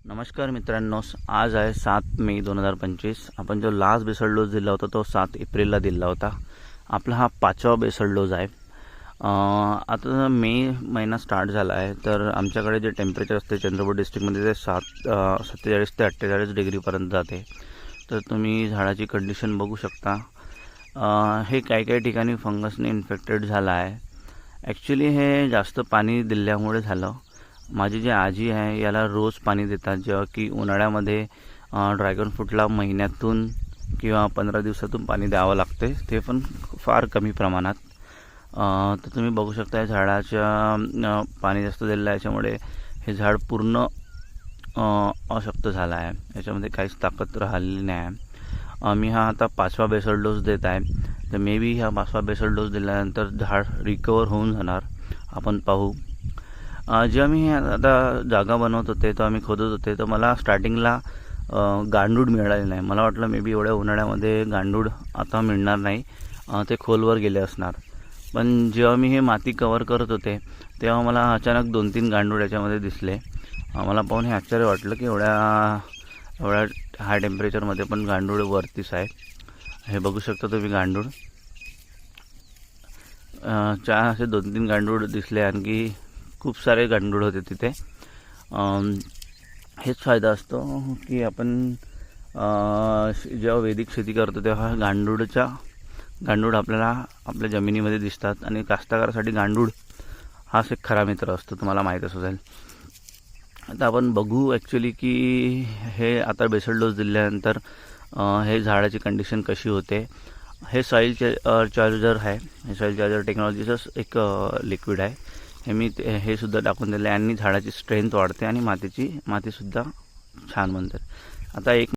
नमस्कार मित्रांनो, आज आहे 7 मे 2025। आपण जो लास्ट बेसल डोस दिला होता तो 7 एप्रिलला दिला होता। आपला हा 5वा बेसल डोस आहे। आता मे महिना स्टार्ट झाला आहे, तर आमच्याकडे जे टेम्परेचर असते चंद्रपूर डिस्ट्रिक्टमध्ये ते 47 ते 48 डिग्रीपर्यंत जाते। तर तुम्ही झाडाची कंडिशन बघू शकता। हे काही ठिकाणी फंगसने इन्फेक्टेड झाला आहे। ॲक्च्युली हे जास्त पाणी दिल्यामुळे झालं। माझी जी आजी आहे याला रोज पाणी देतात, जेव्हा की उन्हाळ्यामध्ये ड्रॅगन फ्रूटला महिन्यातून किंवा 15 दिवसातून पाणी द्यावं लागते, ते पण फार कमी प्रमाणात। तर तुम्ही बघू शकता या झाडाच्या पाणी जास्त दिलं आहे, याच्यामुळे हे झाड पूर्ण अशक्त झालं आहे। याच्यामध्ये काहीच ताकद राहिलेली नाही आहे। मी हा आता 5वा बेसल डोस देत आहे, तर मे बी हा 5वा बेसल डोस दिल्यानंतर झाड रिकवर होऊन जाणार, आपण पाहू। जेव्हा मी आता जागा बनवत होते, तेव्हा मी खोदत होते, तर मला स्टार्टिंगला गांडूळ मिळाले नाही। मला वाटलं मे बी एवढ्या उन्हाळ्यामध्ये गांडूळ आता मिळणार नाही, ते खोलवर गेले असणार। पण जेव्हा मी हे माती कवर करत होते, तेव्हा मला अचानक 2-3 गांडूळ याच्यामध्ये दिसले। मला पाहून हे आश्चर्य वाटलं की एवढ्या हाय टेम्परेचरमध्ये पण गांडूळ वरतीच आहे। हे बघू शकता तुम्ही गांडूळ, असे 2-3 गांडूळ दिसले। आणखी खूप सारे गांडूळ होते तिथे। हेच फायदा असतो की आपण जेव्हा वैदिक शेती करतो तेव्हा गांडूळ आपल्याला आपल्या जमिनीमध्ये दिसतात, आणि कास्तकारासाठी गांडूळ हाच एक खरा मित्र असतो, तुम्हाला माहीतच असेल। आता आपण बघू ॲक्च्युली की हे आता बेसल डोस दिल्यानंतर हे झाडाची कंडिशन कशी होते। हे सॉईल चार्जर आहे, हे सॉईल चार्जर टेक्नॉलॉजीचंच एक लिक्विड आहे। हे सुद्धा टाकून दिले, आणि झाडाची स्ट्रेंथ वाढते आणि मातीसुद्धा छान बनते। आता एक